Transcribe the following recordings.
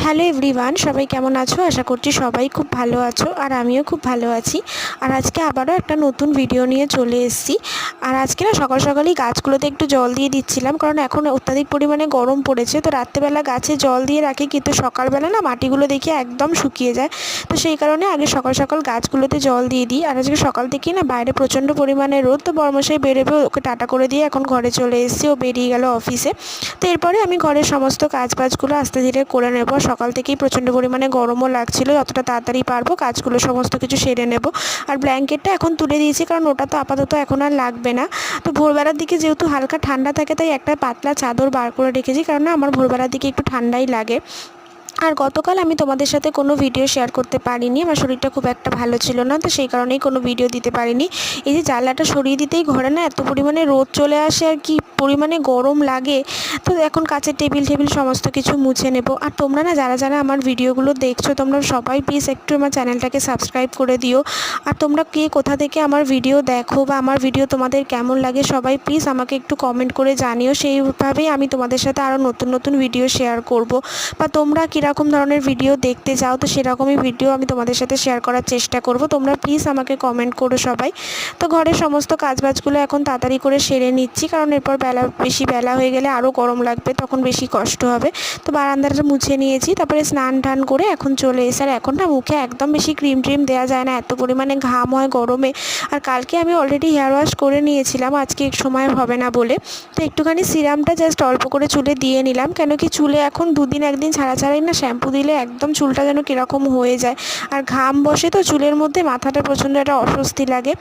Hello everyone, সবাই কেমন আছো? আশা করছি সবাই খুব ভালো আছো আর আমিও খুব ভালো আছি। আর আজকে আবারও একটা নতুন ভিডিও নিয়ে চলে এসেছি। আর আজকে না সকাল সকালই গাছগুলোতে একটু জল দিয়ে দিচ্ছিলাম, কারণ এখন অত্যাধিক পরিমাণে গরম পড়েছে। তো রাত্রেবেলা গাছে জল দিয়ে রাখি, কিন্তু সকালবেলা না মাটিগুলো দেখে একদম শুকিয়ে যায়। তো সেই কারণে আগে সকাল সকাল গাছগুলোতে জল দিয়ে দিই। আর আজকে সকাল থেকেই না বাইরে প্রচণ্ড পরিমাণে রোদ, তো বড়মশাই বেরোবে, ওকে টাটা করে দিয়ে এখন ঘরে চলে এসেছি। ও বেরিয়ে গেল অফিসে। তো এরপরে আমি ঘরের সমস্ত কাজবাজগুলো আস্তে ধীরে করে নেব। সকাল থেকেই প্রচণ্ড পরিমাণে গরমও লাগছিল, যতটা তাড়াতাড়ি পারবো কাজগুলো সমস্ত কিছু সেরে নেব। আর ব্ল্যাঙ্কেটটা এখন তুলে দিয়েছি, কারণ ওটা তো আপাতত এখন আর লাগবে না। তো ভোরবেলার দিকে যেহেতু হালকা ঠান্ডা থাকে, তাই একটা পাতলা চাদর বার করে রেখেছি, কারণ আমার ভোরবেলার দিকে একটু ঠান্ডাই লাগে। আর গতকাল আমি তোমাদের সাথে কোনো ভিডিও শেয়ার করতে পারিনি, আমার শরীরটা খুব একটা ভালো ছিল না, তো সেই কারণেই কোনো ভিডিও দিতে পারিনি। এই যে জানলাটা সরিয়ে দিতেই ঘরে না এত পরিমাণে রোদ চলে আসে আর কি পরিমাণে গরম লাগে। তো এখন কাচের টেবিল সমস্ত কিছু মুছে নেব। আর তোমরা না যারা যারা আমার ভিডিওগুলো দেখছো, তোমরা সবাই প্লিজ একটু আমার চ্যানেলটাকে সাবস্ক্রাইব করে দিও। আর তোমরা কে কোথা থেকে আমার ভিডিও দেখো বা আমার ভিডিও তোমাদের কেমন লাগে, সবাই প্লিজ আমাকে একটু কমেন্ট করে জানিও। সেইভাবেই আমি তোমাদের সাথে আরও নতুন নতুন ভিডিও শেয়ার করব, বা তোমরা কীরকম ধরনের ভিডিও দেখতে চাও, তো সেরকমই ভিডিও আমি তোমাদের সাথে শেয়ার করার চেষ্টা করব। তোমরা প্লিজ আমাকে কমেন্ট করো সবাই। তো ঘরের সমস্ত কাজবাজগুলো এখন তাড়াতাড়ি করে সেরে নিচ্ছি, কারণ এরপর বেশি বেলা হয়ে গেলে আরও গরম লাগবে, তখন বেশি কষ্ট হবে। তো বারান্দাটা মুছে নিয়েছি, তারপরে স্নান টান করে এখন চলে এসে। আর এখন না মুখে একদম বেশি ক্রিম ট্রিম দেওয়া যায় না, এত পরিমাণে ঘাম হয় গরমে। আর কালকে আমি অলরেডি হেয়ার ওয়াশ করে নিয়েছিলাম, আজকে সময় হবে না বলে। তো একটুখানি সিরামটা জাস্ট অল্প করে চুলে দিয়ে নিলাম, কেন কি চুলে এখন দুদিন একদিন ছাড়াই না শ্যাম্পু দিলে একদম চুলটা যেন কীরকম হয়ে যায়। আর ঘাম বসে তো চুলের মধ্যে, মাথাটা প্রচণ্ড একটা অস্বস্তি লাগে।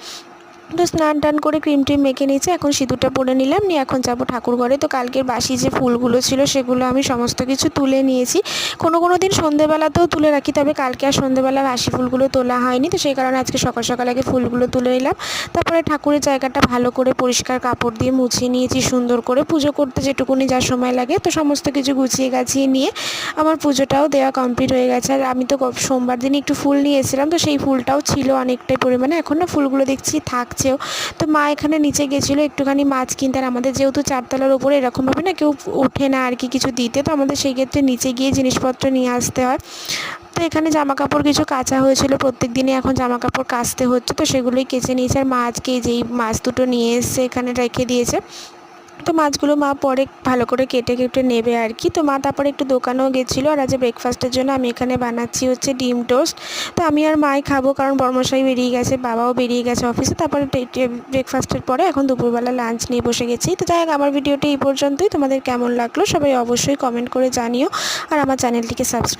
তো স্নান টান করে ক্রিম ট্রিম মেখে নিয়েছি, এখন সিঁদুরটা পরে নিলাম, নিয়ে এখন যাবো ঠাকুর ঘরে। তো কালকের বাসি যে ফুলগুলো ছিল সেগুলো আমি সমস্ত কিছু তুলে নিয়েছি। কোনো দিন সন্ধেবেলাতেও তুলে রাখি, তবে কালকে আর সন্ধেবেলা বাসি ফুলগুলো তোলা হয়নি, তো সেই কারণে আজকে সকাল সকাল আগে ফুলগুলো তুলে নিলাম। তারপরে ঠাকুরের জায়গাটা ভালো করে পরিষ্কার কাপড় দিয়ে মুছে নিয়েছি সুন্দর করে। পুজো করতে যেটুকুনি যা সময় লাগে, তো সমস্ত কিছু গুছিয়ে গাছিয়ে নিয়ে আমার পুজোটাও দেওয়া কমপ্লিট হয়ে গেছে। আর আমি তো সোমবার দিনই একটু ফুল নিয়ে এসেছিলাম, তো সেই ফুলটাও ছিল অনেকটাই পরিমাণে, এখন না ফুলগুলো দেখছি থাকছেও। তো মা এখানে নিচে গেছিলো একটুখানি মাছ কিনতে, আর আমাদের যেহেতু চারতলার উপরে এরকমভাবে না কেউ ওঠে না আর কি কিছু দিতে, তো আমাদের সেই ক্ষেত্রে নিচে গিয়ে জিনিসপত্র নিয়ে আসতে হয়। তো এখানে জামাকাপড় কিছু কাচা হয়েছিল, প্রত্যেক দিনই এখন জামাকাপড় কাচতে হচ্ছে, তো সেগুলোই কেচে নিয়েছে। আর মা আজকে যেই মাছ দুটো নিয়ে এসে এখানে রেখে দিয়েছে, তো মাছগুলো মা পরে ভালো করে কেটে কেটে নেবে আর কি। তো মা তারপরে একটু দোকানেও গেছিলো। আর আজ ব্রেকফাস্টের জন্য আমি এখানে বানাচ্ছি হচ্ছে ডিম টোস্ট। তো আমি আর মাই খাবো, কারণ বড়মশাই বেরিয়ে গেছে, বাবাও বেরিয়ে গেছে অফিসে। তারপরে ব্রেকফাস্টের পরে এখন দুপুরবেলা লাঞ্চ নিয়ে বসে গেছি। তো যাই হোক, আমার ভিডিওটা এই পর্যন্তই। তোমাদের কেমন লাগলো সবাই অবশ্যই কমেন্ট করে জানিও, আর আমার চ্যানেলটিকে সাবস্ক্রাইব